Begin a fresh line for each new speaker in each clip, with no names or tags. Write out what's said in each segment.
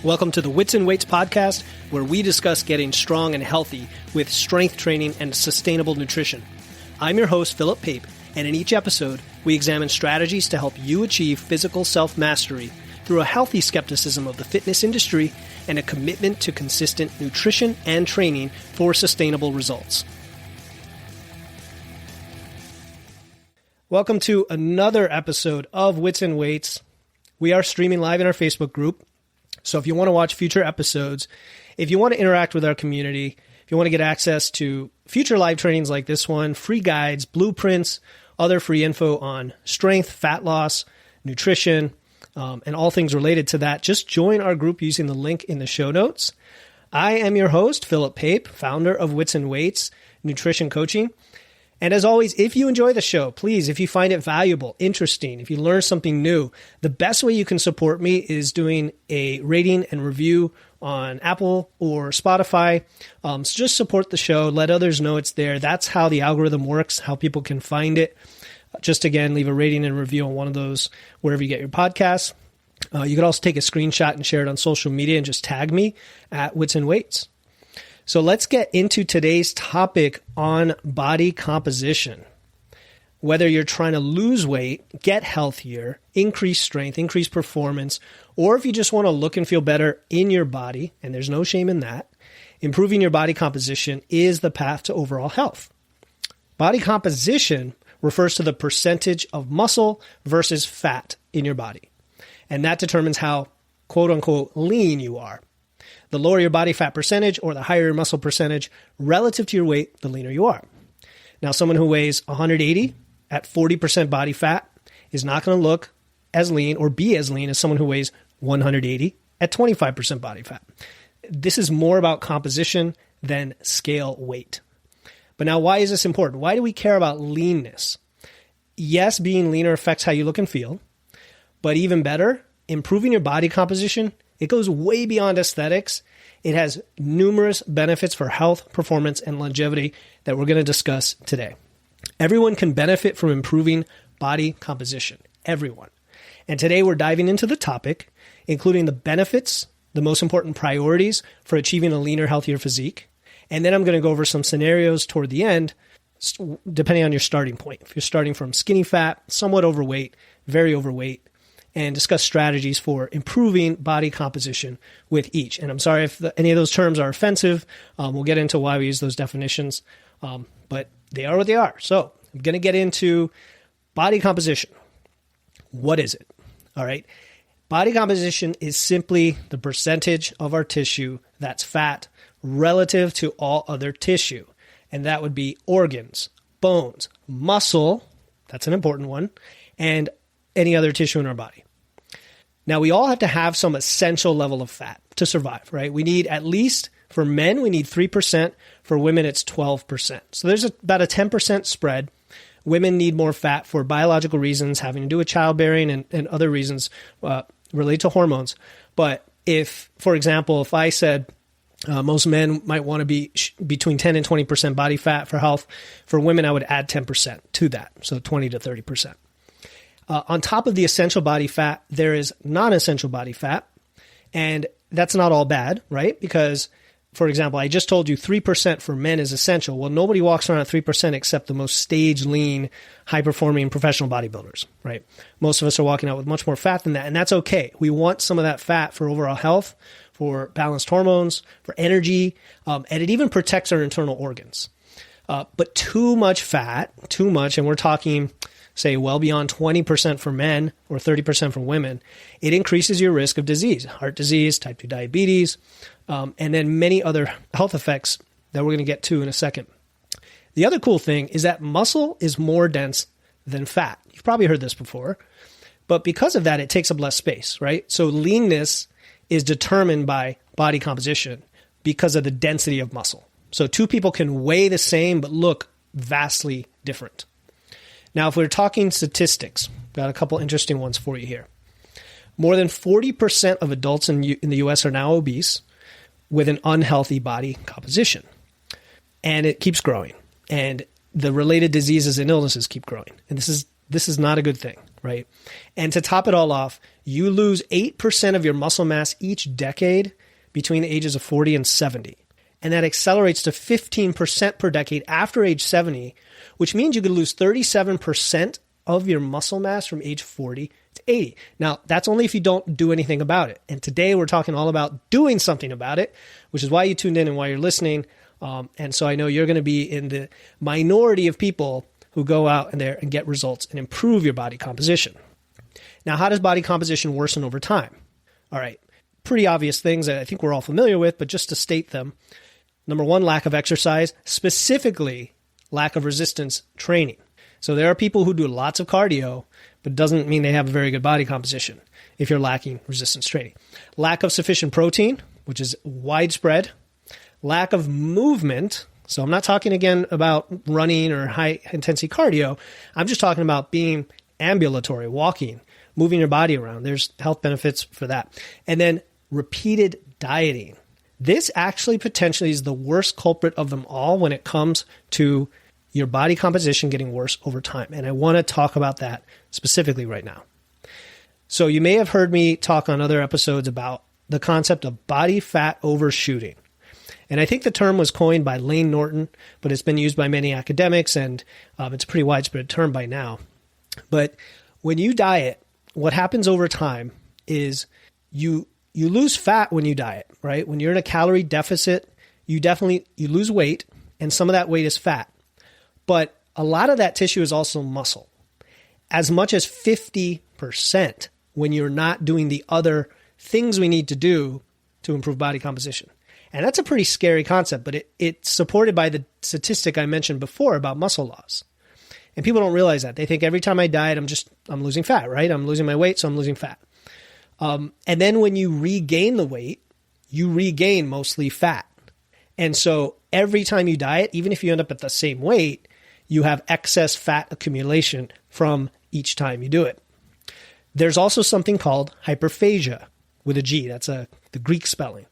Welcome to the Wits and Weights podcast, where we discuss getting strong and healthy with strength training and sustainable nutrition. I'm your host, Philip Pape, and in each episode, we examine strategies to help you achieve physical self-mastery through a healthy skepticism of the fitness industry and a commitment to consistent nutrition and training for sustainable results. Welcome to another episode of Wits and Weights. We are streaming live in our Facebook group. So if you want to watch future episodes, if you want to interact with our community, if you want to get access to future live trainings like this one, free guides, blueprints, other free info on strength, fat loss, nutrition, and all things related to that, just join our group using the link in the show notes. I am your host, Philip Pape, founder of Wits and Weights Nutrition Coaching. And as always, if you enjoy the show, please, if you find it valuable, interesting, if you learn something new, the best way you can support me is doing a rating and review on Apple or Spotify. So just support the show. Let others know it's there. That's how the algorithm works, how people can find it. Just again, leave a rating and review on one of those wherever you get your podcasts. You can also take a screenshot and share it on social media and just tag me at Wits and Weights. So let's get into today's topic on body composition. Whether you're trying to lose weight, get healthier, increase strength, increase performance, or if you just want to look and feel better in your body, and there's no shame in that, improving your body composition is the path to overall health. Body composition refers to the percentage of muscle versus fat in your body, and that determines how quote-unquote lean you are. The lower your body fat percentage or the higher your muscle percentage relative to your weight, the leaner you are. Now, someone who weighs 180 at 40% body fat is not going to look as lean or be as lean as someone who weighs 180 at 25% body fat. This is more about composition than scale weight. But now, why is this important? Why do we care about leanness? Yes, being leaner affects how you look and feel, but even better, improving your body composition, it goes way beyond aesthetics. It has numerous benefits for health, performance, and longevity that we're going to discuss today. Everyone can benefit from improving body composition. Everyone. And today we're diving into the topic, including the benefits, the most important priorities for achieving a leaner, healthier physique. And then I'm going to go over some scenarios toward the end, depending on your starting point. If you're starting from skinny fat, somewhat overweight, very overweight, and discuss strategies for improving body composition with each. And I'm sorry if any of those terms are offensive. We'll get into why we use those definitions, but they are what they are. So I'm going to get into body composition. What is it? All right. Body composition is simply the percentage of our tissue that's fat relative to all other tissue. And that would be organs, bones, muscle, that's an important one, and any other tissue in our body. Now, we all have to have some essential level of fat to survive, right? We need at least, for men, we need 3%. For women, it's 12%. So there's about a 10% spread. Women need more fat for biological reasons, having to do with childbearing and other reasons related to hormones. But if, for example, if I said most men might want to be between 10 and 20% body fat for health, for women, I would add 10% to that, so 20 to 30%. On top of the essential body fat, there is non-essential body fat, and that's not all bad, right? Because, for example, I just told you 3% for men is essential. Well, nobody walks around at 3% except the most stage lean, high-performing professional bodybuilders, right? Most of us are walking out with much more fat than that, and that's okay. We want some of that fat for overall health, for balanced hormones, for energy, and it even protects our internal organs. But too much fat, and we're talking, say, well beyond 20% for men or 30% for women, it increases your risk of disease, heart disease, type 2 diabetes, and then many other health effects that we're going to get to in a second. The other cool thing is that muscle is more dense than fat. You've probably heard this before, but because of that, it takes up less space, right? So leanness is determined by body composition because of the density of muscle. So two people can weigh the same but look vastly different. Now, if we're talking statistics, got a couple interesting ones for you here. More than 40% of adults in the U.S. are now obese with an unhealthy body composition. And it keeps growing. And the related diseases and illnesses keep growing. And this is not a good thing, right? And to top it all off, you lose 8% of your muscle mass each decade between the ages of 40 and 70. And that accelerates to 15% per decade after age 70, which means you could lose 37% of your muscle mass from age 40 to 80. Now, that's only if you don't do anything about it. And today we're talking all about doing something about it, which is why you tuned in and why you're listening. And so I know you're going to be in the minority of people who go out in there and get results and improve your body composition. Now, how does body composition worsen over time? All right, pretty obvious things that I think we're all familiar with, but just to state them. Number one, lack of exercise, specifically lack of resistance training. So there are people who do lots of cardio, but it doesn't mean they have a very good body composition if you're lacking resistance training. Lack of sufficient protein, which is widespread. Lack of movement. So I'm not talking again about running or high intensity cardio. I'm just talking about being ambulatory, walking, moving your body around. There's health benefits for that. And then repeated dieting. This actually potentially is the worst culprit of them all when it comes to your body composition getting worse over time. And I want to talk about that specifically right now. So you may have heard me talk on other episodes about the concept of body fat overshooting. And I think the term was coined by Lane Norton, but it's been used by many academics, and it's a pretty widespread term by now. But when you diet, what happens over time is you lose fat when you diet, right? When you're in a calorie deficit, you lose weight, and some of that weight is fat. But a lot of that tissue is also muscle. As much as 50% when you're not doing the other things we need to do to improve body composition. And that's a pretty scary concept, but it's supported by the statistic I mentioned before about muscle loss. And people don't realize that. They think every time I diet, I'm losing fat, right? I'm losing my weight, so I'm losing fat. And then when you regain the weight, you regain mostly fat. And so every time you diet, even if you end up at the same weight, you have excess fat accumulation from each time you do it. There's also something called hyperphagia with a G. That's the Greek spelling.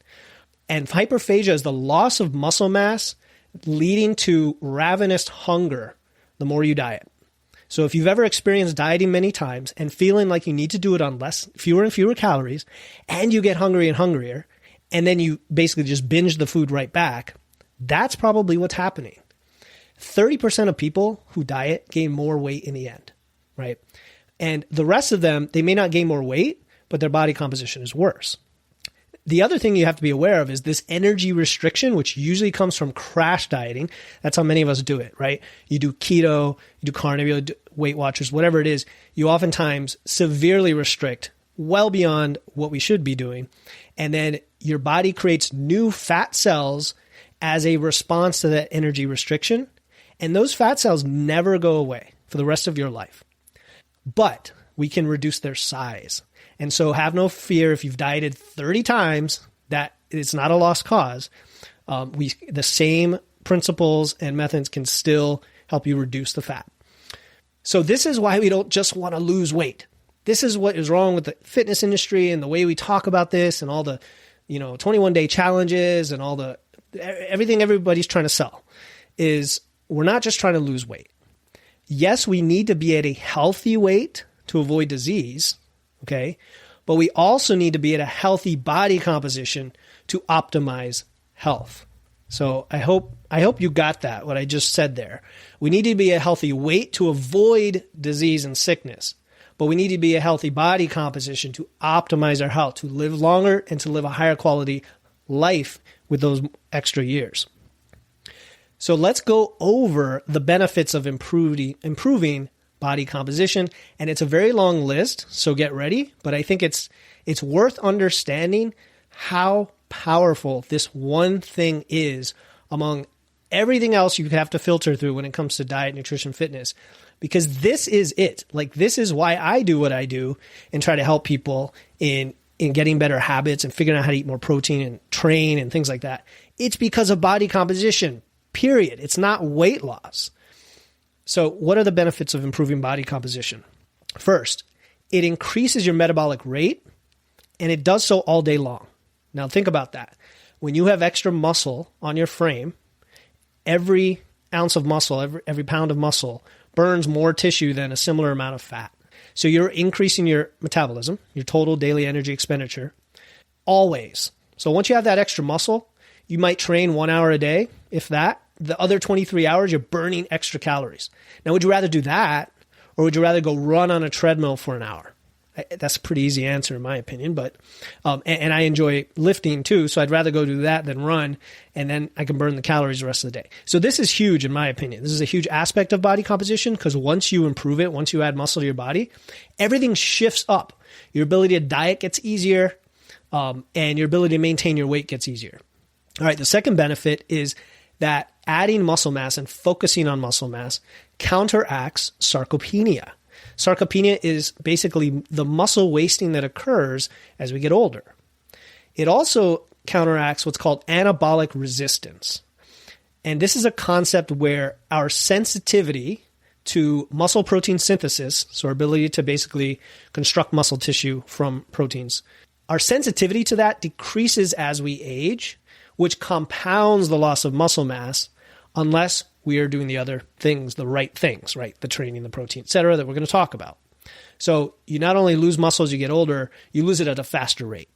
And hyperphagia is the loss of muscle mass leading to ravenous hunger the more you diet. So if you've ever experienced dieting many times and feeling like you need to do it on fewer and fewer calories, and you get hungry and hungrier, and then you basically just binge the food right back, that's probably what's happening. 30% of people who diet gain more weight in the end, right? And the rest of them, they may not gain more weight, but their body composition is worse. The other thing you have to be aware of is this energy restriction, which usually comes from crash dieting. That's how many of us do it, right? You do keto, you do carnivore, you do Weight Watchers, whatever it is. You oftentimes severely restrict well beyond what we should be doing. And then your body creates new fat cells as a response to that energy restriction. And those fat cells never go away for the rest of your life. But we can reduce their size. And so have no fear if you've dieted 30 times that it's not a lost cause. The same principles and methods can still help you reduce the fat. So this is why we don't just want to lose weight. This is what is wrong with the fitness industry and the way we talk about this and all the 21-day challenges and all everything everybody's trying to sell is we're not just trying to lose weight. Yes, we need to be at a healthy weight to avoid disease. Okay, but we also need to be at a healthy body composition to optimize health. So I hope you got that, what I just said there. We need to be a healthy weight to avoid disease and sickness, but we need to be a healthy body composition to optimize our health, to live longer and to live a higher quality life with those extra years. So let's go over the benefits of improving body composition, and it's a very long list, so get ready, but I think it's worth understanding how powerful this one thing is among everything else you have to filter through when it comes to diet, nutrition, fitness, because this is it. Like, this is why I do what I do and try to help people in getting better habits and figuring out how to eat more protein and train and things like that. It's because of body composition, period. It's not weight loss. So what are the benefits of improving body composition? First, it increases your metabolic rate, and it does so all day long. Now think about that. When you have extra muscle on your frame, every ounce of muscle, every pound of muscle burns more tissue than a similar amount of fat. So you're increasing your metabolism, your total daily energy expenditure, always. So once you have that extra muscle, you might train 1 hour a day, if that. The other 23 hours, you're burning extra calories. Now, would you rather do that, or would you rather go run on a treadmill for an hour? That's a pretty easy answer in my opinion, but and I enjoy lifting too, so I'd rather go do that than run, and then I can burn the calories the rest of the day. So this is huge in my opinion. This is a huge aspect of body composition, because once you improve it, once you add muscle to your body, everything shifts up. Your ability to diet gets easier, and your ability to maintain your weight gets easier. All right, the second benefit is that adding muscle mass and focusing on muscle mass counteracts sarcopenia. Sarcopenia is basically the muscle wasting that occurs as we get older. It also counteracts what's called anabolic resistance. And this is a concept where our sensitivity to muscle protein synthesis, so our ability to basically construct muscle tissue from proteins, our sensitivity to that decreases as we age, which compounds the loss of muscle mass unless we are doing the other things, the right things, right? The training, the protein, et cetera, that we're going to talk about. So you not only lose muscle as you get older, you lose it at a faster rate.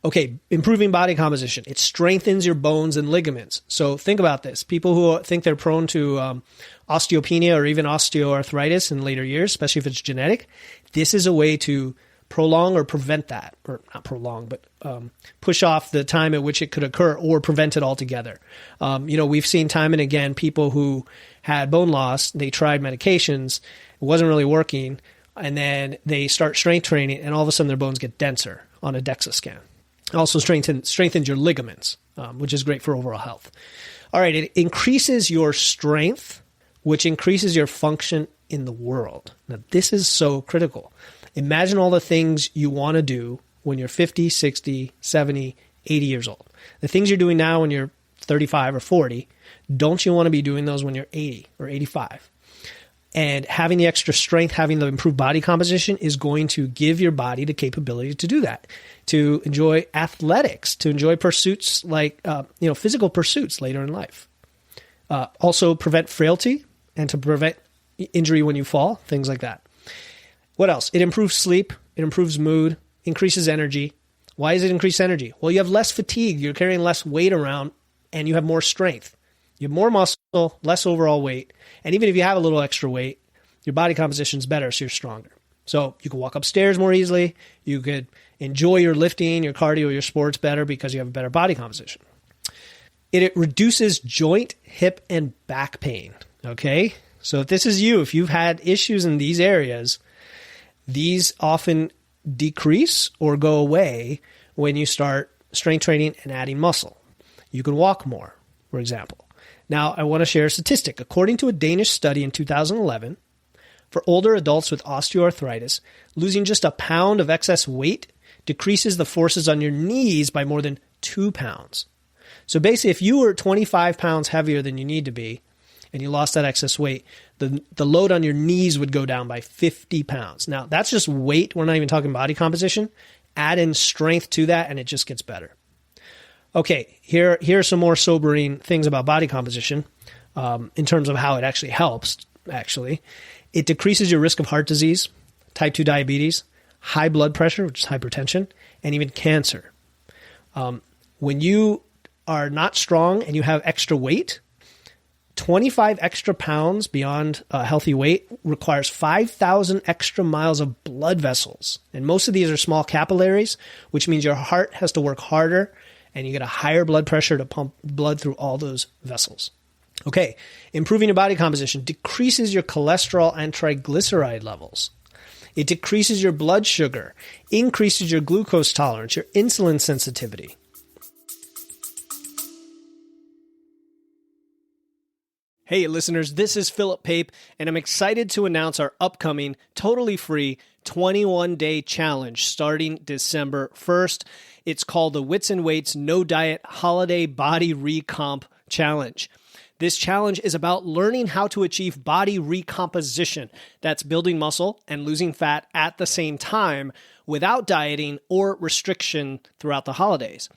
Okay, improving body composition. It strengthens your bones and ligaments. So think about this. People who think they're prone to osteopenia or even osteoarthritis in later years, especially if it's genetic, this is a way to prolong or prevent that, or not prolong, but push off the time at which it could occur or prevent it altogether. We've seen time and again people who had bone loss, they tried medications, it wasn't really working, and then they start strength training, and all of a sudden their bones get denser on a DEXA scan. It also strengthens your ligaments, which is great for overall health. All right, it increases your strength, which increases your function in the world. Now, this is so critical. Imagine all the things you want to do when you're 50, 60, 70, 80 years old. The things you're doing now when you're 35 or 40, don't you want to be doing those when you're 80 or 85? And having the extra strength, having the improved body composition is going to give your body the capability to do that, to enjoy athletics, to enjoy pursuits like, physical pursuits later in life. Also prevent frailty and to prevent injury when you fall, things like that. What else? It improves sleep. It improves mood, increases energy. Why does it increase energy? Well, you have less fatigue. You're carrying less weight around, and you have more strength. You have more muscle, less overall weight. And even if you have a little extra weight, your body composition is better, so you're stronger. So you can walk upstairs more easily. You could enjoy your lifting, your cardio, your sports better because you have a better body composition. It reduces joint, hip, and back pain. Okay? So if this is you, if you've had issues in these areas, these often decrease or go away when you start strength training and adding muscle. You can walk more, for example. Now, I want to share a statistic. According to a Danish study in 2011, for older adults with osteoarthritis, losing just a pound of excess weight decreases the forces on your knees by more than 2 pounds. So basically, if you were 25 pounds heavier than you need to be, and you lost that excess weight, the load on your knees would go down by 50 pounds. Now, that's just weight. We're not even talking body composition. Add in strength to that, and it just gets better. Okay, here are some more sobering things about body composition in terms of how it actually helps, actually. It decreases your risk of heart disease, type 2 diabetes, high blood pressure, which is hypertension, and even cancer. When you are not strong and you have extra weight, 25 extra pounds beyond a healthy weight requires 5,000 extra miles of blood vessels. And most of these are small capillaries, which means your heart has to work harder and you get a higher blood pressure to pump blood through all those vessels. Okay, improving your body composition decreases your cholesterol and triglyceride levels. It decreases your blood sugar, increases your glucose tolerance, your insulin sensitivity. Hey listeners, this is Philip Pape, and I'm excited to announce our upcoming, totally free 21-day challenge starting December 1st. It's called the Wits and Weights No Diet Holiday Body Recomp Challenge. This challenge is about learning how to achieve body recomposition. That's building muscle and losing fat at the same time without dieting or restriction throughout the holidays.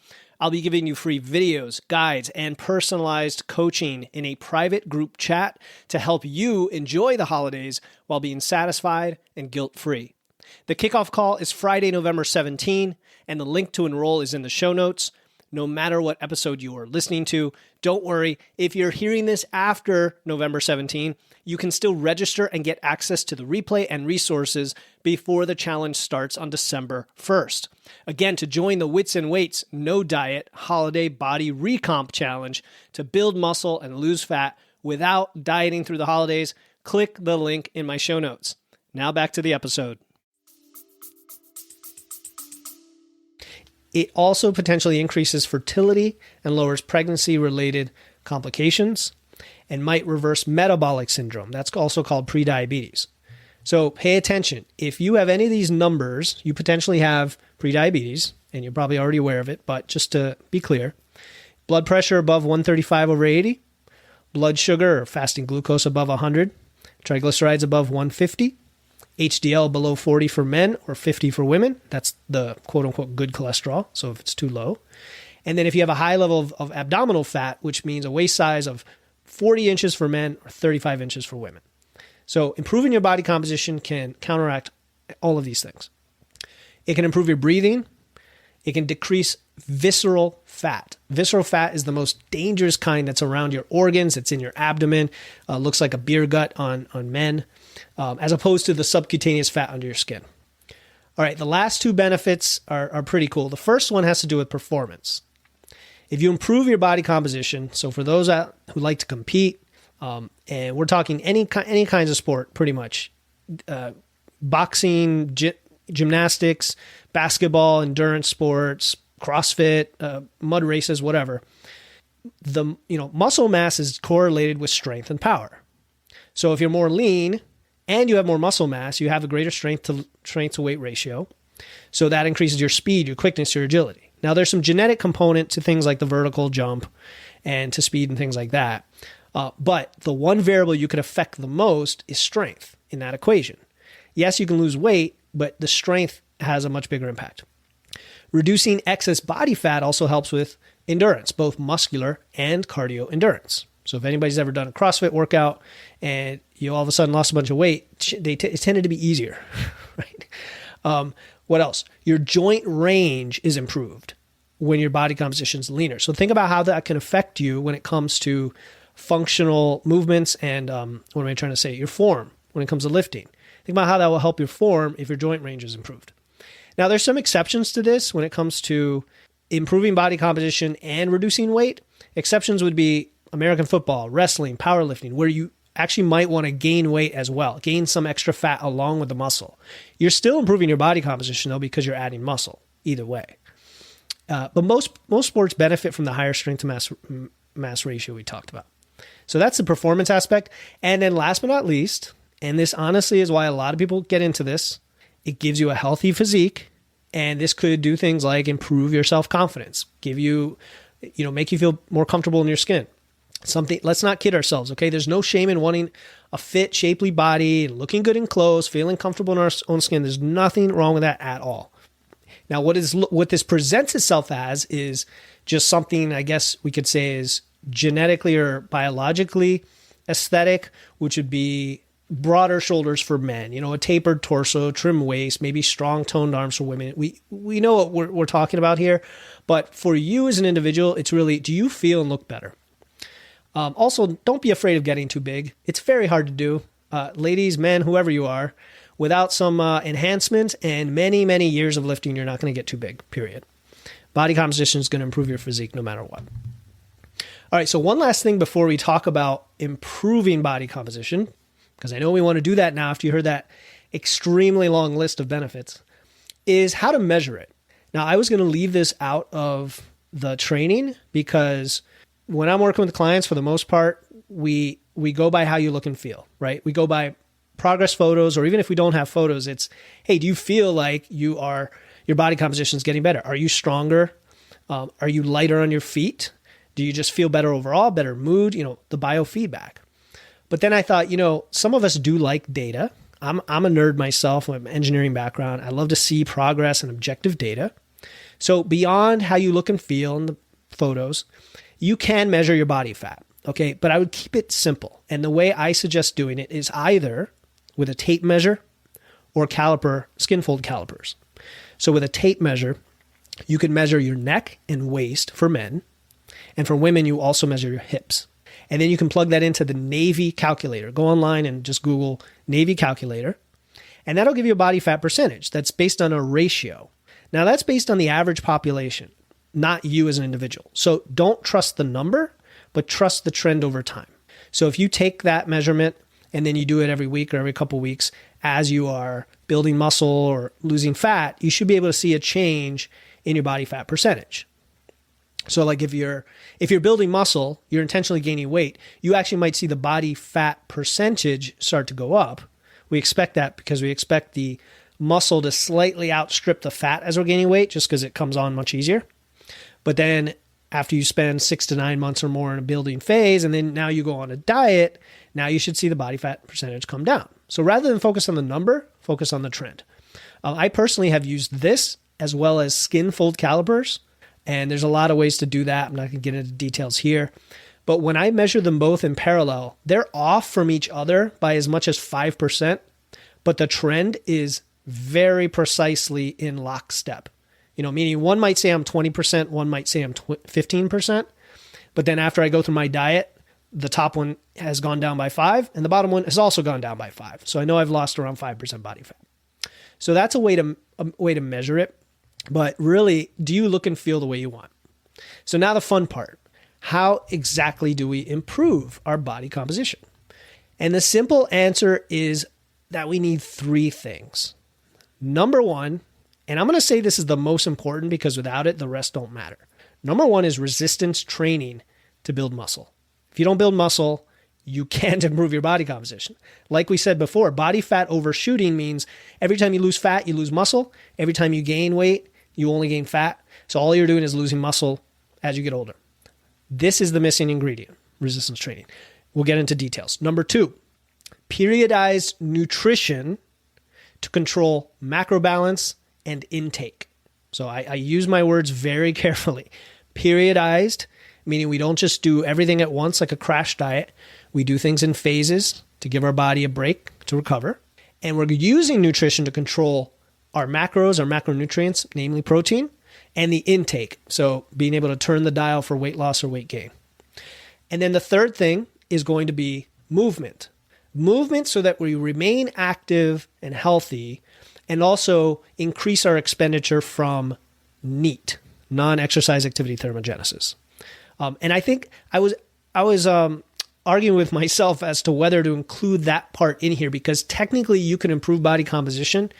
I'll be giving you free videos, guides, and personalized coaching in a private group chat to help you enjoy the holidays while being satisfied and guilt-free. The kickoff call is Friday, November 17, and the link to enroll is in the show notes. No matter what episode you are listening to, don't worry. If you're hearing this after November 17, you can still register and get access to the replay and resources before the challenge starts on December 1st. Again, to join the Wits and Weights No Diet Holiday Body Recomp Challenge to build muscle and lose fat without dieting through the holidays, click the link in my show notes. Now back to the episode. It also potentially increases fertility and lowers pregnancy-related complications and might reverse metabolic syndrome. That's also called prediabetes. So pay attention. If you have any of these numbers, you potentially have prediabetes, and you're probably already aware of it, but just to be clear, blood pressure above 135/80, blood sugar or fasting glucose above 100, triglycerides above 150, HDL below 40 for men or 50 for women. That's the quote-unquote good cholesterol, so if it's too low. And then if you have a high level of abdominal fat, which means a waist size of 40 inches for men or 35 inches for women. So improving your body composition can counteract all of these things. It can improve your breathing. It can decrease visceral fat. Visceral fat is the most dangerous kind that's around your organs. It's in your abdomen. Looks like a beer gut on men, as opposed to the subcutaneous fat under your skin. All right, the last two benefits are pretty cool. The first one has to do with performance. If you improve your body composition, so for those who like to compete, and we're talking any kinds of sport, pretty much, boxing, gymnastics, basketball, endurance sports, CrossFit, mud races, whatever. Muscle mass is correlated with strength and power. So if you're more lean and you have more muscle mass, you have a greater strength to weight ratio. So that increases your speed, your quickness, your agility. Now there's some genetic component to things like the vertical jump and to speed and things like that. But the one variable you could affect the most is strength in that equation. Yes, you can lose weight, but the strength has a much bigger impact. Reducing excess body fat also helps with endurance, both muscular and cardio endurance. So if anybody's ever done a CrossFit workout and you all of a sudden lost a bunch of weight, it tended to be easier, right? What else? Your joint range is improved when your body composition is leaner. So think about how that can affect you when it comes to functional movements and, what am I trying to say? Your form when it comes to lifting. Think about how that will help your form if your joint range is improved. Now, there's some exceptions to this when it comes to improving body composition and reducing weight. Exceptions would be American football, wrestling, powerlifting, where you actually might want to gain weight as well, gain some extra fat along with the muscle. You're still improving your body composition, though, because you're adding muscle either way. But most sports benefit from the higher strength to mass ratio we talked about. So that's the performance aspect. And then last but not least, and this honestly is why a lot of people get into this, it gives you a healthy physique. And this could do things like improve your self-confidence, give you, make you feel more comfortable in your skin. Let's not kid ourselves, okay? There's no shame in wanting a fit, shapely body, looking good in clothes, feeling comfortable in our own skin. There's nothing wrong with that at all. Now, what this presents itself as is just something, I guess we could say, is genetically or biologically aesthetic, which would be broader shoulders for men, a tapered torso, trim waist, maybe strong toned arms for women. We know what we're talking about here, but for you as an individual, it's really, do you feel and look better? Also, don't be afraid of getting too big. It's very hard to do. Ladies, men, whoever you are, without some enhancement and many, many years of lifting, you're not going to get too big, period. Body composition is going to improve your physique no matter what. All right, so one last thing before we talk about improving body composition, because I know we want to do that now after you heard that extremely long list of benefits, is how to measure it. Now, I was going to leave this out of the training because when I'm working with clients, for the most part, we go by how you look and feel, right? We go by progress photos, or even if we don't have photos, it's, hey, do you feel like your body composition is getting better? Are you stronger? Are you lighter on your feet? Do you just feel better overall, better mood? The biofeedback. But then I thought, some of us do like data. I'm a nerd myself with an engineering background. I love to see progress and objective data. So beyond how you look and feel in the photos, you can measure your body fat, okay? But I would keep it simple. And the way I suggest doing it is either with a tape measure or caliper, skin fold calipers. So with a tape measure, you can measure your neck and waist for men. And for women, you also measure your hips. And then you can plug that into the Navy calculator. Go online and just Google Navy calculator. And that'll give you a body fat percentage that's based on a ratio. Now, that's based on the average population, not you as an individual. So don't trust the number, but trust the trend over time. So if you take that measurement and then you do it every week or every couple of weeks as you are building muscle or losing fat, you should be able to see a change in your body fat percentage. So like if you're building muscle, you're intentionally gaining weight, you actually might see the body fat percentage start to go up. We expect that because we expect the muscle to slightly outstrip the fat as we're gaining weight, just because it comes on much easier. But then after you spend 6 to 9 months or more in a building phase, and then now you go on a diet, now you should see the body fat percentage come down. So rather than focus on the number, focus on the trend. I personally have used this as well as skin fold calipers, and there's a lot of ways to do that. I'm not going to get into details here. But when I measure them both in parallel, they're off from each other by as much as 5%, but the trend is very precisely in lockstep. Meaning one might say I'm 20%, one might say I'm 15%. But then after I go through my diet, the top one has gone down by 5 and the bottom one has also gone down by 5. So I know I've lost around 5% body fat. So that's a way to measure it. But really, do you look and feel the way you want? So now the fun part. How exactly do we improve our body composition? And the simple answer is that we need 3 things. Number 1, and I'm going to say this is the most important because without it, the rest don't matter. Number 1 is resistance training to build muscle. If you don't build muscle, you can't improve your body composition. Like we said before, body fat overshooting means every time you lose fat, you lose muscle. Every time you gain weight, you only gain fat. So all you're doing is losing muscle as you get older. This is the missing ingredient, resistance training. We'll get into details. Number 2, periodized nutrition to control macro balance and intake. So I use my words very carefully. Periodized, meaning we don't just do everything at once like a crash diet. We do things in phases to give our body a break to recover. And we're using nutrition to control our macros, our macronutrients, namely protein, and the intake. So being able to turn the dial for weight loss or weight gain. And then the third thing is going to be movement. Movement so that we remain active and healthy and also increase our expenditure from NEAT, non-exercise activity thermogenesis. And I think I was arguing with myself as to whether to include that part in here because technically you can improve body composition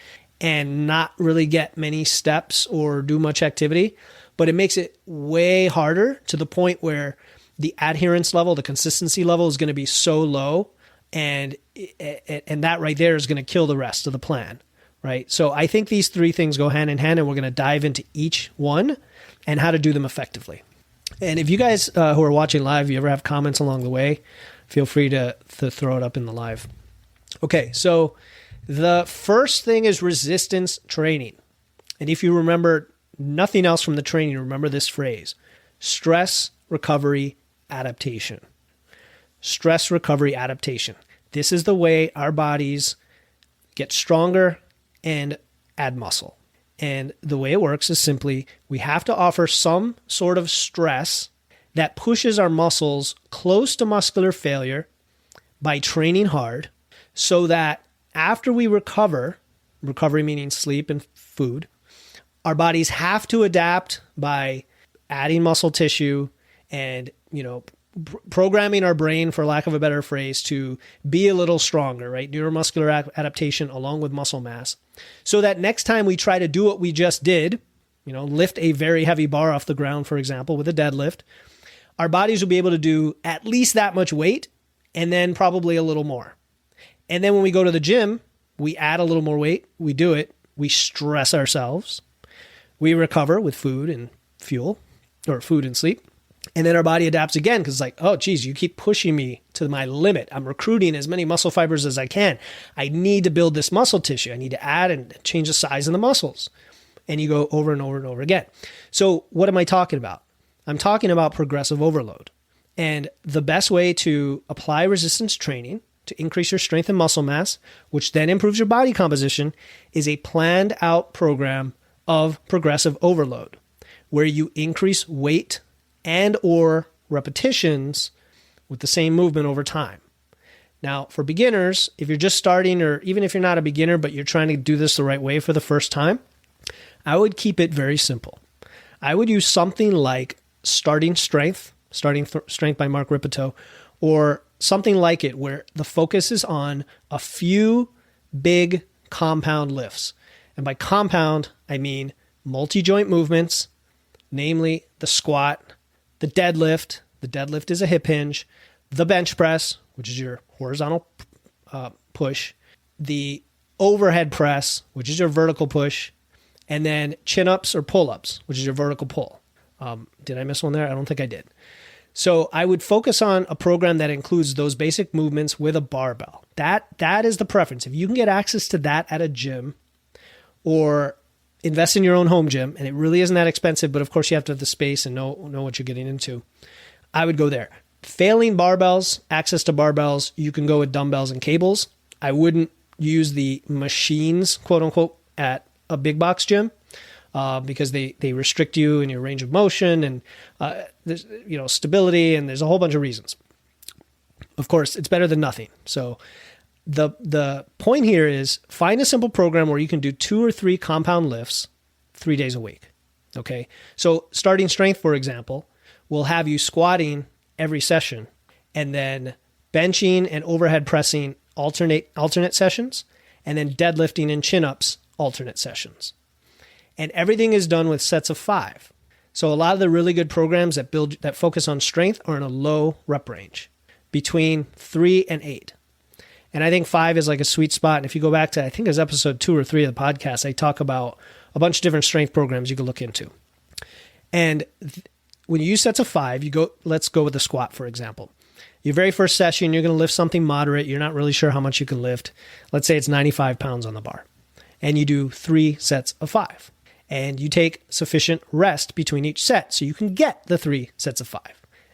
and not really get many steps or do much activity, but it makes it way harder to the point where the adherence level, the consistency level is going to be so low, and that right there is going to kill the rest of the plan, right? So I think these 3 things go hand in hand, and we're going to dive into each one and how to do them effectively. And if you guys who are watching live, you ever have comments along the way, feel free to throw it up in the live. Okay, so the first thing is resistance training. And if you remember nothing else from the training, remember this phrase: stress, recovery, adaptation. Stress, recovery, adaptation. This is the way our bodies get stronger and add muscle. And the way it works is simply we have to offer some sort of stress that pushes our muscles close to muscular failure by training hard so that after we recovery meaning sleep and food, our bodies have to adapt by adding muscle tissue and, programming our brain, for lack of a better phrase, to be a little stronger, right? Neuromuscular adaptation along with muscle mass. So that next time we try to do what we just did, lift a very heavy bar off the ground, for example, with a deadlift, our bodies will be able to do at least that much weight and then probably a little more. And then when we go to the gym, we add a little more weight, we do it, we stress ourselves, we recover with food and fuel, or food and sleep. And then our body adapts again because it's like, oh, geez, you keep pushing me to my limit. I'm recruiting as many muscle fibers as I can. I need to build this muscle tissue. I need to add and change the size of the muscles. and you go over and over and over again. So what am I talking about? I'm talking about progressive overload. And the best way to apply resistance training to increase your strength and muscle mass, which then improves your body composition, is a planned out program of progressive overload, where you increase weight and or repetitions with the same movement over time. Now, for beginners, if you're just starting, or even if you're not a beginner, but you're trying to do this the right way for the first time, I would keep it very simple. I would use something like Starting Strength by Mark Ripito, or something like it, where the focus is on a few big compound lifts. And by compound, I mean multi-joint movements, namely the squat, the deadlift is a hip hinge, the bench press, which is your horizontal push, the overhead press, which is your vertical push, and then chin-ups or pull-ups, which is your vertical pull. Did I miss one there? I don't think I did. So I would focus on a program that includes those basic movements with a barbell. That is the preference. If you can get access to that at a gym, or invest in your own home gym, and it really isn't that expensive, but of course you have to have the space and know what you're getting into, I would go there. Failing barbells, access to barbells, you can go with dumbbells and cables. I wouldn't use the machines, quote unquote, at a big box gym, because they restrict you in your range of motion, and there's stability, and there's a whole bunch of reasons. Of course, it's better than nothing. So the point here is find a simple program where you can do 2 or 3 compound lifts 3 days a week. Okay. So Starting Strength, for example, will have you squatting every session, and then benching and overhead pressing alternate sessions, and then deadlifting and chin-ups alternate sessions. And everything is done with sets of 5. So a lot of the really good programs that focus on strength are in a low rep range, between 3 and 8. And I think 5 is like a sweet spot. And if you go back to, I think it was episode 2 or 3 of the podcast, I talk about a bunch of different strength programs you can look into. And when you use sets of 5, let's go with the squat, for example. Your very first session, you're going to lift something moderate. You're not really sure how much you can lift. Let's say it's 95 pounds on the bar. And you do 3 sets of 5. And you take sufficient rest between each set so you can get the 3 sets of 5.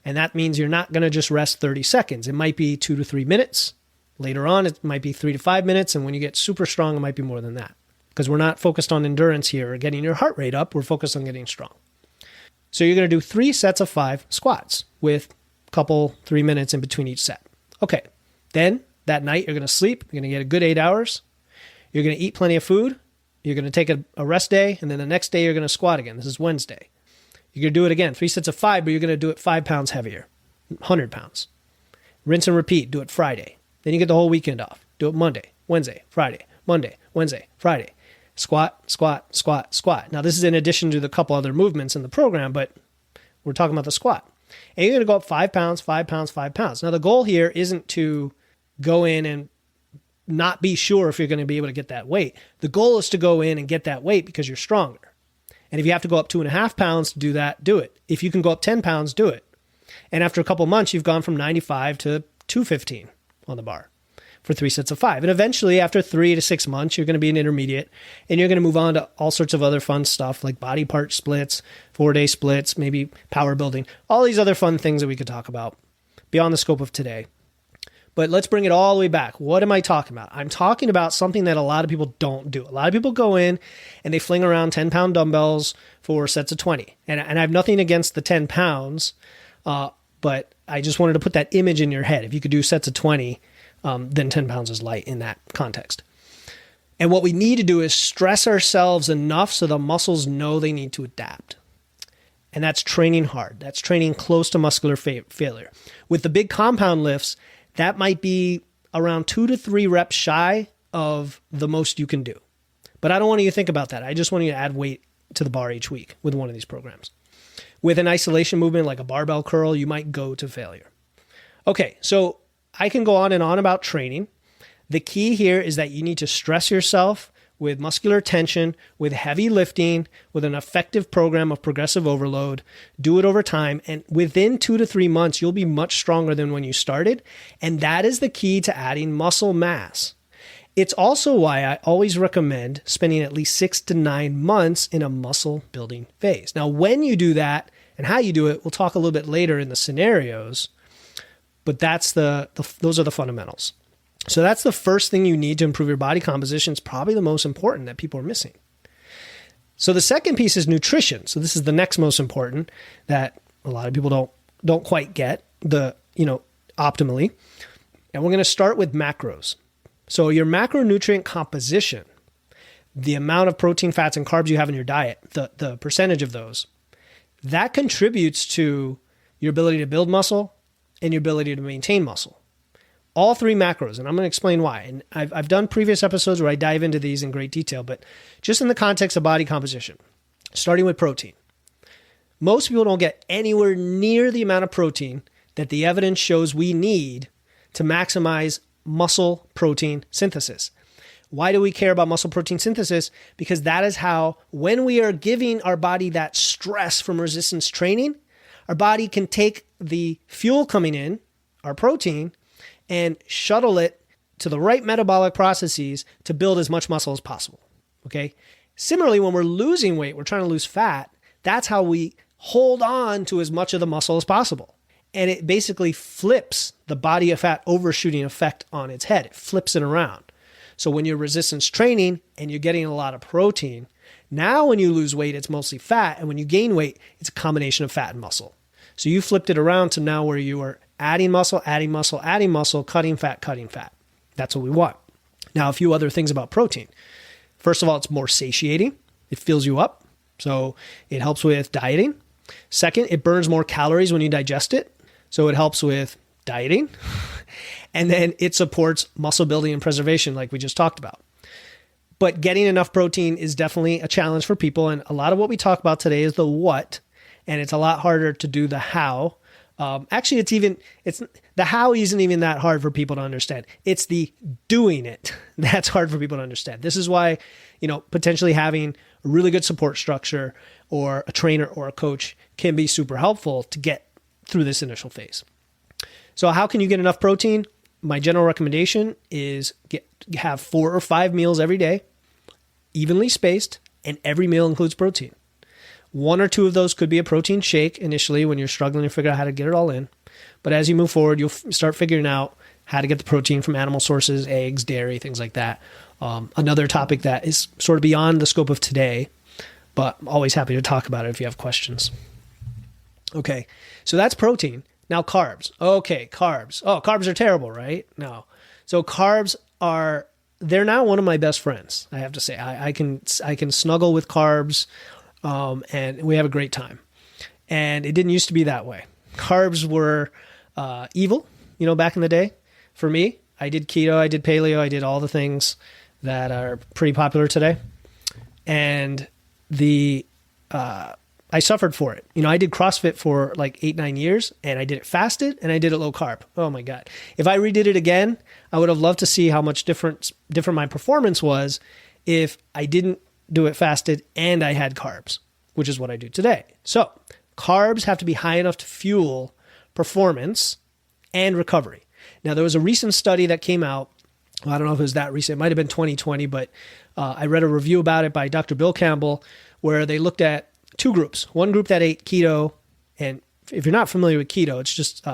And that means you're not going to just rest 30 seconds. It might be 2 to 3 minutes. Later on, it might be 3 to 5 minutes. And when you get super strong, it might be more than that. Because we're not focused on endurance here or getting your heart rate up. We're focused on getting strong. So you're going to do 3 sets of 5 squats with a couple, 3 minutes in between each set. Okay. Then that night, you're going to sleep. You're going to get a good 8 hours. You're going to eat plenty of food. You're going to take a rest day. And then the next day, you're going to squat again. This is Wednesday. You're going to do it again. 3 sets of 5, but you're going to do it 5 pounds heavier, 100 pounds. Rinse and repeat. Do it Friday. Then you get the whole weekend off. Do it Monday, Wednesday, Friday, Monday, Wednesday, Friday. Squat, squat, squat, squat. Now, this is in addition to the couple other movements in the program, but we're talking about the squat. And you're going to go up 5 pounds, 5 pounds, 5 pounds. Now, the goal here isn't to go in and not be sure if you're going to be able to get that weight. The goal is to go in and get that weight because you're stronger. And if you have to go up 2.5 pounds to do that, do it. If you can go up 10 pounds, do it. And after a couple months, you've gone from 95 to 215 on the bar for 3 sets of 5. And eventually, after 3 to 6 months, you're going to be an intermediate, and you're going to move on to all sorts of other fun stuff like body part splits, 4-day splits, maybe power building, all these other fun things that we could talk about beyond the scope of today. But let's bring it all the way back. What am I talking about? I'm talking about something that a lot of people don't do. A lot of people go in and they fling around 10-pound dumbbells for sets of 20. And I have nothing against the 10 pounds, but I just wanted to put that image in your head. If you could do sets of 20, then 10 pounds is light in that context. And what we need to do is stress ourselves enough so the muscles know they need to adapt. And that's training hard. That's training close to muscular failure. With the big compound lifts, that might be around 2 to 3 reps shy of the most you can do. But I don't want you to think about that. I just want you to add weight to the bar each week with one of these programs. With an isolation movement like a barbell curl, you might go to failure. Okay, so I can go on and on about training. The key here is that you need to stress yourself with muscular tension, with heavy lifting, with an effective program of progressive overload. Do it over time, and within 2 to 3 months, you'll be much stronger than when you started. And that is the key to adding muscle mass. It's also why I always recommend spending at least 6 to 9 months in a muscle building phase. Now, when you do that and how you do it, we'll talk a little bit later in the scenarios, but those are the fundamentals. So that's the first thing you need to improve your body composition. It's probably the most important that people are missing. So the second piece is nutrition. So this is the next most important that a lot of people don't quite get optimally. And we're going to start with macros. So your macronutrient composition, the amount of protein, fats, and carbs you have in your diet, the percentage of those, that contributes to your ability to build muscle and your ability to maintain muscle. All three macros, and I'm going to explain why. And I've done previous episodes where I dive into these in great detail, but just in the context of body composition, starting with protein. Most people don't get anywhere near the amount of protein that the evidence shows we need to maximize muscle protein synthesis. Why do we care about muscle protein synthesis? Because that is how, when we are giving our body that stress from resistance training, our body can take the fuel coming in, our protein, and shuttle it to the right metabolic processes to build as much muscle as possible. Okay. Similarly, when we're losing weight, we're trying to lose fat. That's how we hold on to as much of the muscle as possible. And it basically flips the body of fat overshooting effect on its head. It flips it around. So when you're resistance training and you're getting a lot of protein, now when you lose weight, it's mostly fat. And when you gain weight, it's a combination of fat and muscle. So you flipped it around to now where you are adding muscle, cutting fat. That's what we want. Now, a few other things about protein. First of all, it's more satiating. It fills you up. So it helps with dieting. Second, it burns more calories when you digest it. So it helps with dieting. And then it supports muscle building and preservation like we just talked about. But getting enough protein is definitely a challenge for people. And a lot of what we talk about today is the what, and it's a lot harder to do the how. Actually, the how isn't even that hard for people to understand. It's the doing it that's hard for people to understand. This is why, potentially having a really good support structure or a trainer or a coach can be super helpful to get through this initial phase. So how can you get enough protein? My general recommendation is have 4 or 5 meals every day, evenly spaced, and every meal includes protein. 1 or 2 of those could be a protein shake initially when you're struggling to figure out how to get it all in. But as you move forward, you'll start figuring out how to get the protein from animal sources, eggs, dairy, things like that. Another topic that is sort of beyond the scope of today, but I'm always happy to talk about it if you have questions. Okay, so that's protein. Now carbs. Okay, carbs. Oh, carbs are terrible, right? No. So carbs they're now one of my best friends, I have to say. I can snuggle with carbs, and we have a great time. And it didn't used to be that way. Carbs were evil, back in the day. For me, I did keto, I did paleo, I did all the things that are pretty popular today. And I suffered for it. I did CrossFit for like 8-9 years, and I did it fasted and I did it low carb. Oh my God. If I redid it again, I would have loved to see how much different my performance was if I didn't do it fasted and I had carbs, which is what I do today. So carbs have to be high enough to fuel performance and recovery. Now, there was a recent study that came out. Well, I don't know if it was that recent. It might have been 2020, but I read a review about it by Dr. Bill Campbell, where they looked at 2 groups. One group that ate keto, and if you're not familiar with keto, it's just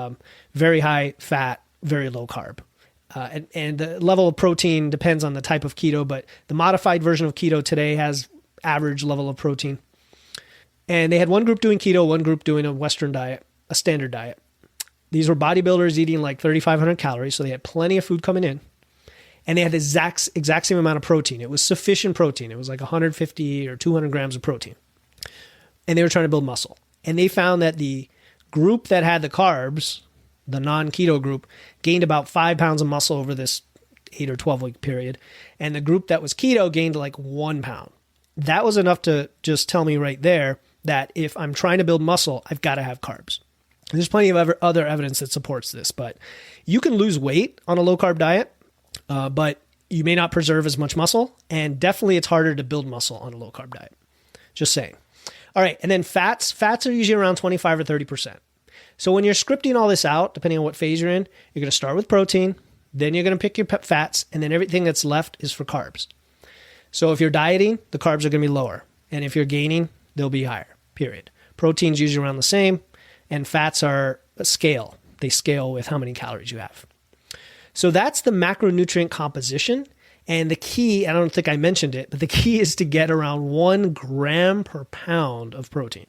very high fat, very low carb. And the level of protein depends on the type of keto, but the modified version of keto today has average level of protein. And they had one group doing keto, one group doing a Western diet, a standard diet. These were bodybuilders eating like 3,500 calories, so they had plenty of food coming in. And they had the exact same amount of protein. It was sufficient protein. It was like 150 or 200 grams of protein. And they were trying to build muscle. And they found that the group that had the carbs, the non-keto group, gained about 5 pounds of muscle over this 8 or 12 week period. And the group that was keto gained like 1 pound. That was enough to just tell me right there that if I'm trying to build muscle, I've got to have carbs. And there's plenty of other evidence that supports this, but you can lose weight on a low carb diet, but you may not preserve as much muscle, and definitely it's harder to build muscle on a low carb diet. Just saying. All right. And then fats are usually around 25 or 30%. So when you're scripting all this out, depending on what phase you're in, you're going to start with protein, Then you're going to pick your fats, and then everything that's left is for carbs. So if you're dieting, the carbs are going to be lower. And if you're gaining, they'll be higher, period. Protein's usually around the same, and fats are a scale. They scale with how many calories you have. So that's the macronutrient composition. And the key, I don't think I mentioned it, but the key is to get around 1 gram per pound of protein.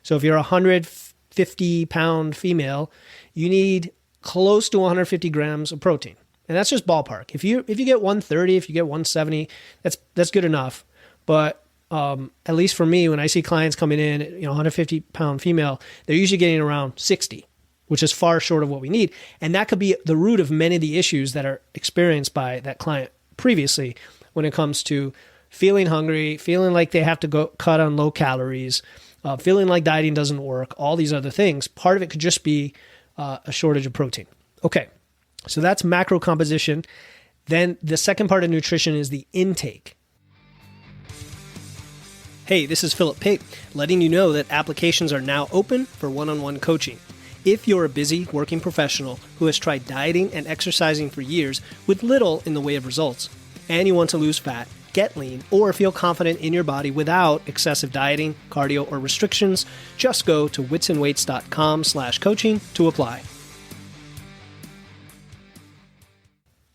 So if you're a 150-pound female, you need close to 150 grams of protein. And that's just ballpark. If you get 130, if you get 170, that's good enough. But at least for me, when I see clients coming in, 150-pound female, they're usually getting around 60, which is far short of what we need. And that could be the root of many of the issues that are experienced by that client previously when it comes to feeling hungry, feeling like they have to go cut on low calories, feeling like dieting doesn't work, all these other things. Part of it could just be a shortage of protein. Okay, so that's macro composition. Then the second part of nutrition is the intake. Hey, this is Philip Pate, letting you know that applications are now open for one-on-one coaching. If you're a busy working professional who has tried dieting and exercising for years with little in the way of results, and you want to lose fat, get lean, or feel confident in your body without excessive dieting, cardio, or restrictions, just go to witsandweights.com/coaching to apply.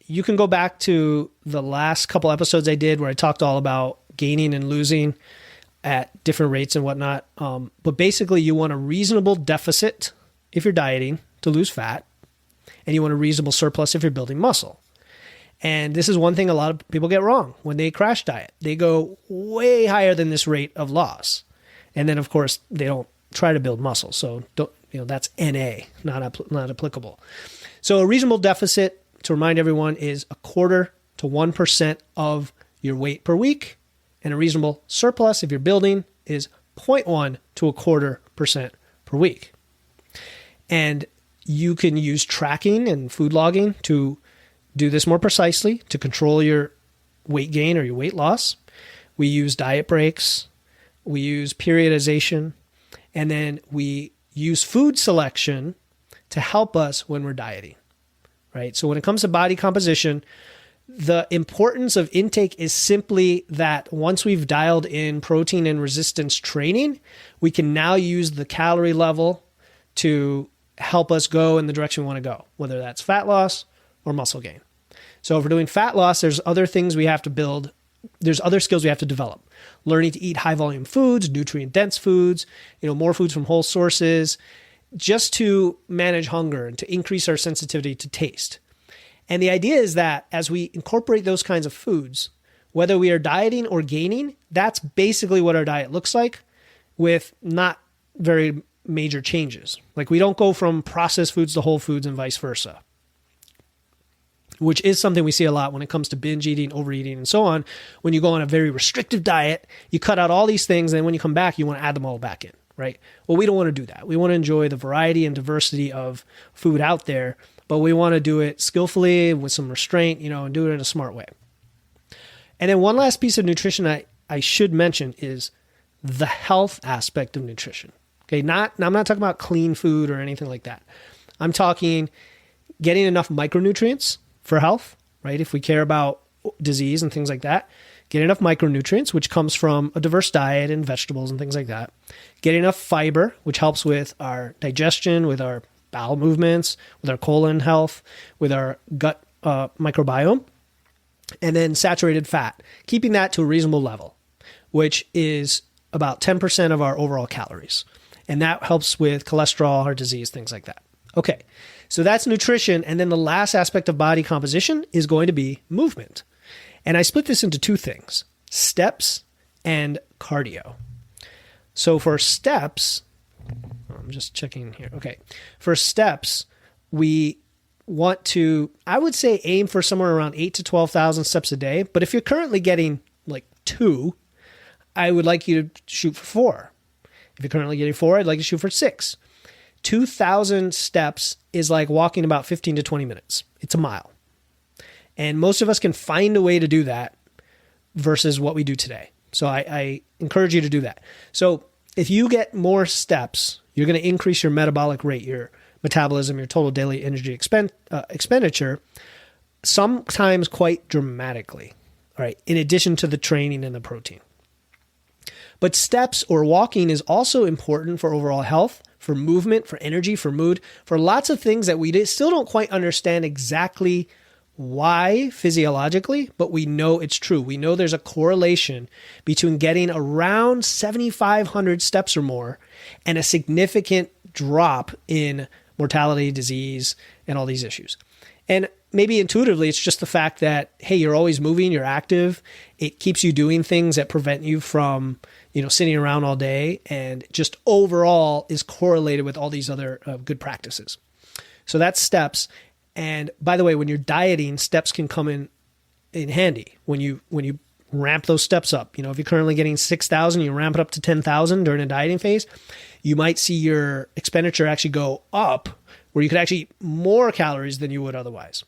You can go back to the last couple episodes I did where I talked all about gaining and losing at different rates and whatnot. But basically, you want a reasonable deficit if you're dieting to lose fat, and you want a reasonable surplus if you're building muscle. And this is one thing a lot of people get wrong when they crash diet. They go way higher than this rate of loss. And then, of course, they don't try to build muscle. So that's NA, not applicable. So a reasonable deficit, to remind everyone, is 0.25 to 1% of your weight per week. And a reasonable surplus, if you're building, is 0.1 to 0.25% per week. And you can use tracking and food logging to do this more precisely, to control your weight gain or your weight loss. We use diet breaks. We use periodization. And then we use food selection to help us when we're dieting, right? So when it comes to body composition, the importance of intake is simply that once we've dialed in protein and resistance training, we can now use the calorie level to help us go in the direction we want to go, whether that's fat loss or muscle gain. So if we're doing fat loss, there's other things we have to build. There's other skills we have to develop. Learning to eat high volume foods, nutrient dense foods, more foods from whole sources, just to manage hunger and to increase our sensitivity to taste. And the idea is that as we incorporate those kinds of foods, whether we are dieting or gaining, that's basically what our diet looks like, with not very major changes. Like, we don't go from processed foods to whole foods and vice versa, which is something we see a lot when it comes to binge eating, overeating, and so on. When you go on a very restrictive diet, you cut out all these things, and then when you come back, you want to add them all back in, right? Well, we don't want to do that. We want to enjoy the variety and diversity of food out there, but we want to do it skillfully with some restraint, and do it in a smart way. And then one last piece of nutrition I should mention is the health aspect of nutrition. Okay, I'm not talking about clean food or anything like that. I'm talking getting enough micronutrients for health, right? If we care about disease and things like that, get enough micronutrients, which comes from a diverse diet and vegetables and things like that. Get enough fiber, which helps with our digestion, with our bowel movements, with our colon health, with our gut microbiome. And then saturated fat, keeping that to a reasonable level, which is about 10% of our overall calories. And that helps with cholesterol, heart disease, things like that. Okay, so that's nutrition. And then the last aspect of body composition is going to be movement. And I split this into two things, steps and cardio. So for steps, I'm just checking here. Okay, for steps, we want to, I would say, aim for somewhere around 8 to 12,000 steps a day. But if you're currently getting like 2, I would like you to shoot for 4. If you're currently getting 4, I'd like you to shoot for 6. 2,000 steps is like walking about 15 to 20 minutes. It's a mile. And most of us can find a way to do that versus what we do today. So I encourage you to do that. So if you get more steps, you're going to increase your metabolic rate, your metabolism, your total daily energy expenditure. sometimes quite dramatically, all right, in addition to the training and the protein. But steps or walking is also important for overall health, for movement, for energy, for mood, for lots of things that we still don't quite understand exactly why physiologically, but we know it's true. We know there's a correlation between getting around 7,500 steps or more and a significant drop in mortality, disease, and all these issues. And maybe intuitively, it's just the fact that, hey, you're always moving, you're active. It keeps you doing things that prevent you from, sitting around all day, and just overall is correlated with all these other good practices. So that's steps. And by the way, when you're dieting, steps can come in handy when you ramp those steps up. If you're currently getting 6,000, you ramp it up to 10,000 during a dieting phase, you might see your expenditure actually go up, where you could actually eat more calories than you would otherwise.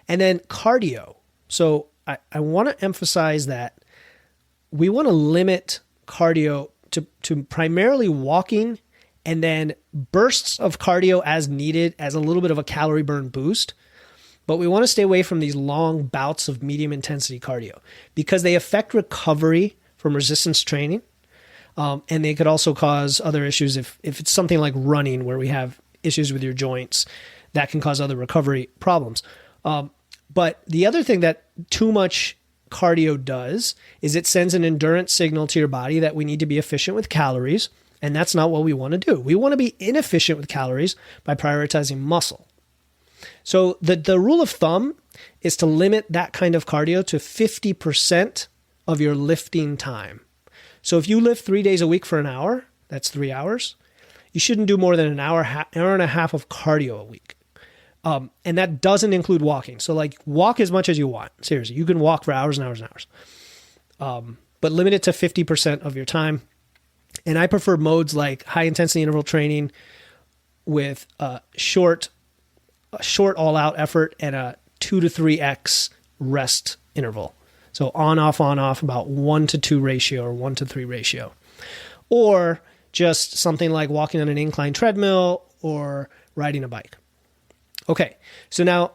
And then cardio. So I want to emphasize that we want to limit cardio to primarily walking and then bursts of cardio as needed as a little bit of a calorie burn boost. But we want to stay away from these long bouts of medium intensity cardio because they affect recovery from resistance training. And they could also cause other issues if it's something like running where we have issues with your joints that can cause other recovery problems. But the other thing that too much cardio does is it sends an endurance signal to your body that we need to be efficient with calories. And that's not what we want to do. We want to be inefficient with calories by prioritizing muscle. So the rule of thumb is to limit that kind of cardio to 50% of your lifting time. So if you lift 3 days a week for an hour, that's 3 hours. You shouldn't do more than an hour and a half of cardio a week. And that doesn't include walking. So walk as much as you want. Seriously, you can walk for hours and hours and hours. But limit it to 50% of your time. And I prefer modes like high intensity interval training with a short all-out effort and a 2 to 3x rest interval. So on, off, about 1 to 2 ratio or 1 to 3 ratio. Or just something like walking on an incline treadmill or riding a bike. Okay, so now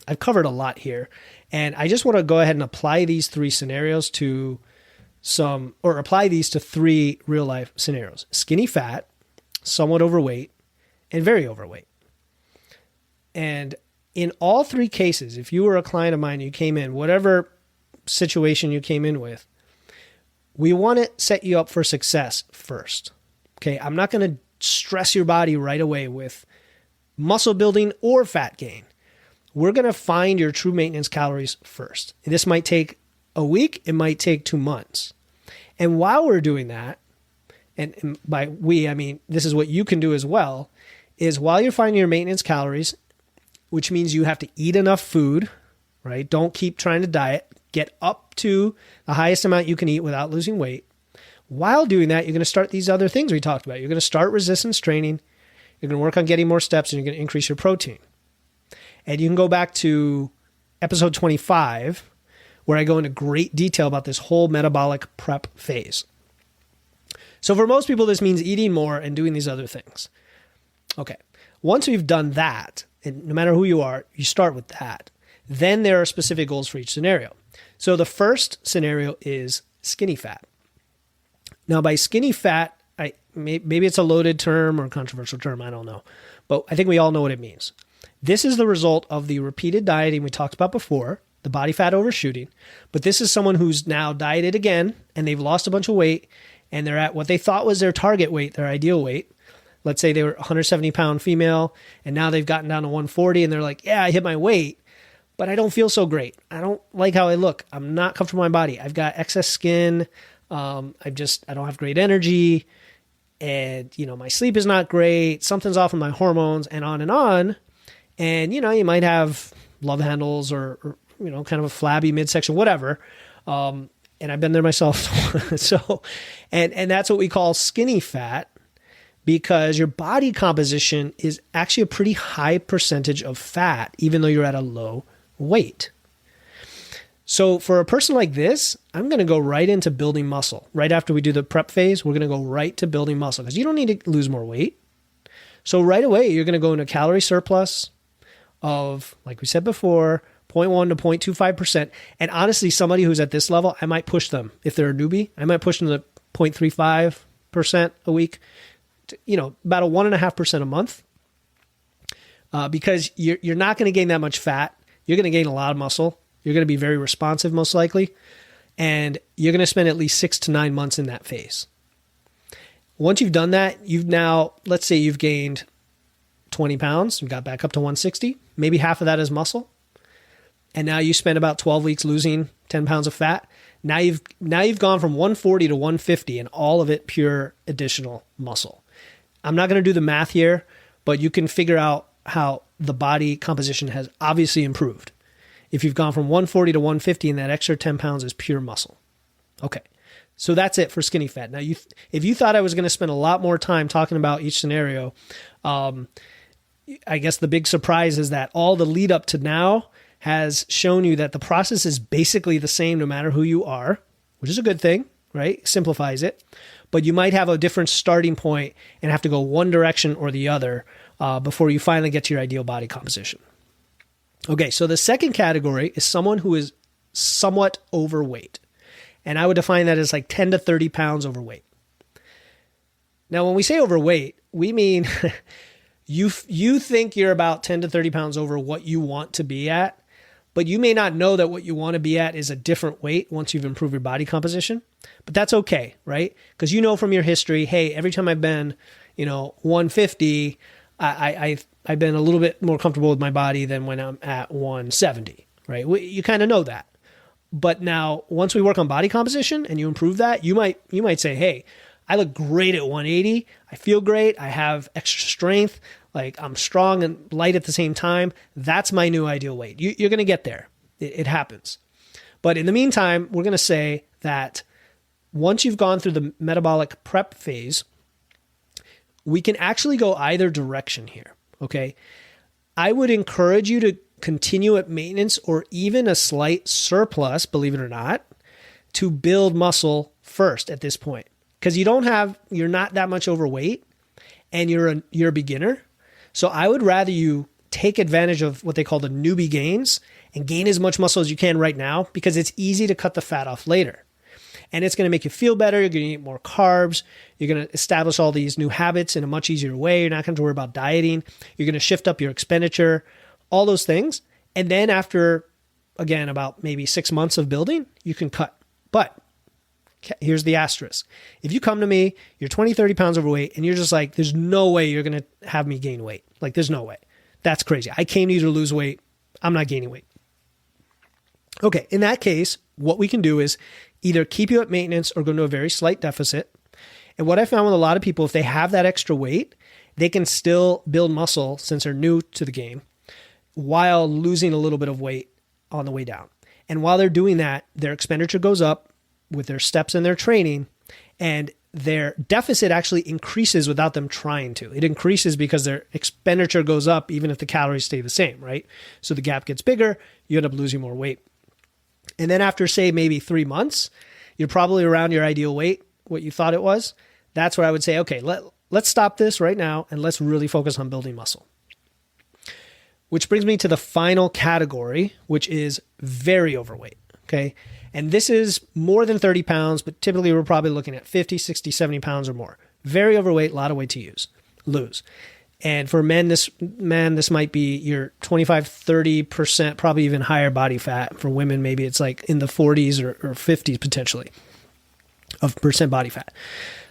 I've covered a lot here, and I just want to go ahead and apply these 3 scenarios to apply these to 3 real life scenarios: skinny fat, somewhat overweight, and very overweight. And in all 3 cases, if you were a client of mine, you came in, whatever situation you came in with, we want to set you up for success first. Okay, I'm not going to stress your body right away with muscle building or fat gain. We're going to find your true maintenance calories first. This might take a week. It might take 2 months. And while we're doing that, and by we, I mean, this is what you can do as well, is while you're finding your maintenance calories, which means you have to eat enough food, right? Don't keep trying to diet. Get up to the highest amount you can eat without losing weight. While doing that, you're going to start these other things we talked about. You're going to start resistance training. You're going to work on getting more steps, and you're going to increase your protein. And you can go back to episode 25, where I go into great detail about this whole metabolic prep phase. So for most people, this means eating more and doing these other things. Okay, once we've done that, and no matter who you are, you start with that. Then there are specific goals for each scenario. So the first scenario is skinny fat. Now, by skinny fat, maybe it's a loaded term or a controversial term, I don't know. But I think we all know what it means. This is the result of the repeated dieting we talked about before, the body fat overshooting. But this is someone who's now dieted again, and they've lost a bunch of weight, and they're at what they thought was their target weight, their ideal weight. Let's say they were a 170-pound female, and now they've gotten down to 140, and they're like, yeah, I hit my weight, but I don't feel so great. I don't like how I look. I'm not comfortable in my body. I've got excess skin. I don't have great energy. And, my sleep is not great. Something's off with my hormones, and on and on. And, you might have love handles or kind of a flabby midsection, whatever. And I've been there myself. So, and that's what we call skinny fat, because your body composition is actually a pretty high percentage of fat, even though you're at a low weight. So for a person like this, I'm going to go right into building muscle. Right after we do the prep phase, we're going to go right to building muscle because you don't need to lose more weight. So right away, you're going to go into calorie surplus, of, like we said before, 0.1 to 0.25%. And honestly, somebody who's at this level, I might push them. If they're a newbie, I might push them to 0.35% a week, about a 1.5% a month. Because you're not going to gain that much fat. You're going to gain a lot of muscle. You're going to be very responsive, most likely. And you're going to spend at least 6 to 9 months in that phase. Once you've done that, let's say you've gained 20 pounds, you got back up to 160, maybe half of that is muscle. And now you spend about 12 weeks losing 10 pounds of fat. Now you've gone from 140 to 150 and all of it pure additional muscle. I'm not going to do the math here, but you can figure out how the body composition has obviously improved. If you've gone from 140 to 150 and that extra 10 pounds is pure muscle. Okay. So that's it for skinny fat. Now, if you thought I was going to spend a lot more time talking about each scenario, I guess the big surprise is that all the lead up to now has shown you that the process is basically the same no matter who you are, which is a good thing, right? Simplifies it. But you might have a different starting point and have to go one direction or the other before you finally get to your ideal body composition. Okay, so the second category is someone who is somewhat overweight. And I would define that as like 10 to 30 pounds overweight. Now, when we say overweight, we mean you think you're about 10 to 30 pounds over what you want to be at, but you may not know that what you want to be at is a different weight once you've improved your body composition. But that's okay, right? Because you know from your history, hey, every time I've been, 150, I've been a little bit more comfortable with my body than when I'm at 170, right? You kind of know that. But now, once we work on body composition and you improve that, you might say, hey, I look great at 180. I feel great. I have extra strength. Like I'm strong and light at the same time. That's my new ideal weight. You're going to get there. It happens. But in the meantime, we're going to say that once you've gone through the metabolic prep phase, we can actually go either direction here. Okay. I would encourage you to continue at maintenance or even a slight surplus, believe it or not, to build muscle first at this point. Because you're not that much overweight and you're a beginner. So I would rather you take advantage of what they call the newbie gains and gain as much muscle as you can right now because it's easy to cut the fat off later. And it's going to make you feel better. You're going to eat more carbs. You're going to establish all these new habits in a much easier way. You're not going to have to worry about dieting. You're going to shift up your expenditure, all those things. And then after, again, about maybe 6 months of building, you can cut. But here's the asterisk. If you come to me, you're 20, 30 pounds overweight, and you're just like, there's no way you're going to have me gain weight. Like, there's no way. That's crazy. I came to you to lose weight. I'm not gaining weight. Okay, in that case, what we can do is either keep you at maintenance or go into a very slight deficit. And what I found with a lot of people, if they have that extra weight, they can still build muscle since they're new to the game while losing a little bit of weight on the way down. And while they're doing that, their expenditure goes up with their steps and their training, and their deficit actually increases without them trying to. It increases because their expenditure goes up even if the calories stay the same, right? So the gap gets bigger, you end up losing more weight. And then after, say, maybe 3 months, you're probably around your ideal weight, what you thought it was. That's where I would say, okay, let's stop this right now and let's really focus on building muscle. Which brings me to the final category, which is very overweight, okay? And this is more than 30 pounds, but typically we're probably looking at 50, 60, 70 pounds or more. Very overweight, a lot of weight to lose. And for men, this might be your 25, 30%, probably even higher body fat. For women, maybe it's like in the 40s or 50s potentially of percent body fat.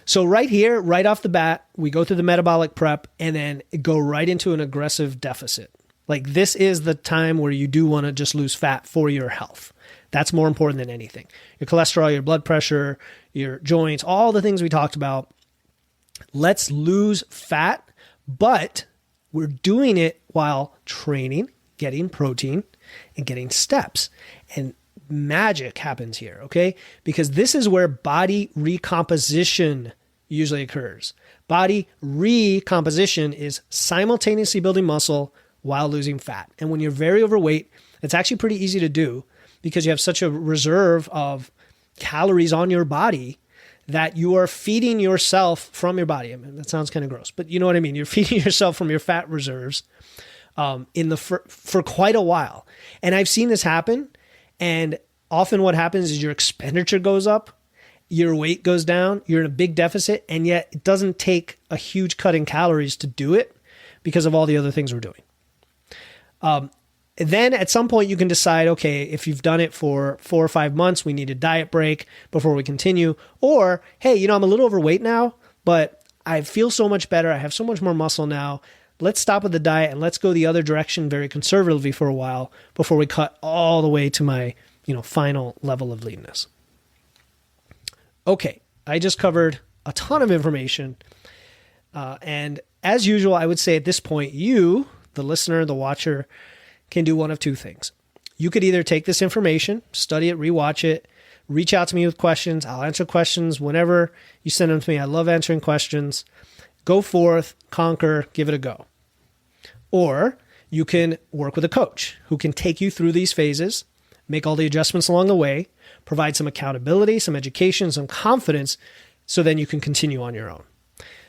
So right here, right off the bat, we go through the metabolic prep and then go right into an aggressive deficit. Like this is the time where you do want to just lose fat for your health. That's more important than anything. Your cholesterol, your blood pressure, your joints, all the things we talked about. Let's lose fat, but we're doing it while training, getting protein, and getting steps. And magic happens here, okay? Because this is where body recomposition usually occurs. Body recomposition is simultaneously building muscle while losing fat. And when you're very overweight, it's actually pretty easy to do because you have such a reserve of calories on your body that you are feeding yourself from your body. I mean, that sounds kind of gross, but you know what I mean? You're feeding yourself from your fat reserves for quite a while. And I've seen this happen. And often what happens is your expenditure goes up, your weight goes down, you're in a big deficit, and yet it doesn't take a huge cut in calories to do it because of all the other things we're doing. Then at some point you can decide, okay, if you've done it for 4 or 5 months, we need a diet break before we continue. Or, hey, I'm a little overweight now, but I feel so much better. I have so much more muscle now. Let's stop with the diet and let's go the other direction very conservatively for a while before we cut all the way to my, final level of leanness. Okay, I just covered a ton of information. And as usual, I would say at this point, you, the listener, the watcher, can do one of two things. You could either take this information, study it, rewatch it, reach out to me with questions. I'll answer questions whenever you send them to me. I love answering questions. Go forth, conquer, give it a go. Or you can work with a coach who can take you through these phases, make all the adjustments along the way, provide some accountability, some education, some confidence, so then you can continue on your own.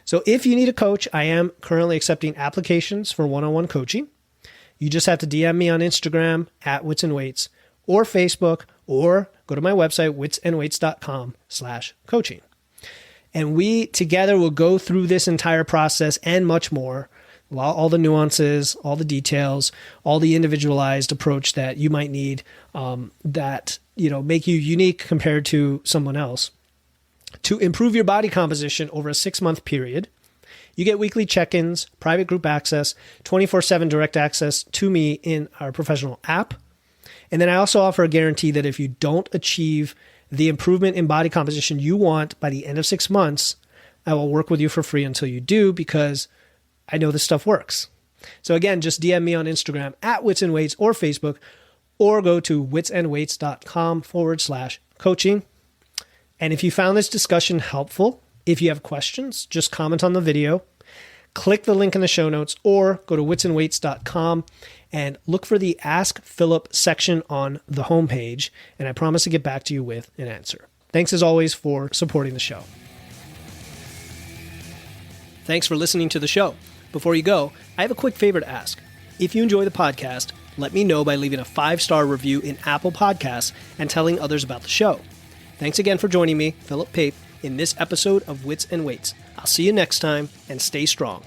So if you need a coach, I am currently accepting applications for one-on-one coaching. You just have to DM me on Instagram at Wits and Weights or Facebook, or go to my website, witsandweights.com/coaching. And we together will go through this entire process and much more, all the nuances, all the details, all the individualized approach that you might need that make you unique compared to someone else. To improve your body composition over a 6-month period, you get weekly check-ins, private group access, 24/7 direct access to me in our professional app. And then I also offer a guarantee that if you don't achieve the improvement in body composition you want by the end of 6 months, I will work with you for free until you do, because I know this stuff works. So again, just DM me on Instagram at Wits and Weights or Facebook, or go to witsandweights.com/coaching. And if you found this discussion helpful, if you have questions, just comment on the video, click the link in the show notes, or go to witsandweights.com and look for the Ask Philip section on the homepage, and I promise to get back to you with an answer. Thanks as always for supporting the show. Thanks for listening to the show. Before you go, I have a quick favor to ask. If you enjoy the podcast, let me know by leaving a 5-star review in Apple Podcasts and telling others about the show. Thanks again for joining me, Philip Pape, in this episode of Wits and Weights. I'll see you next time, and stay strong.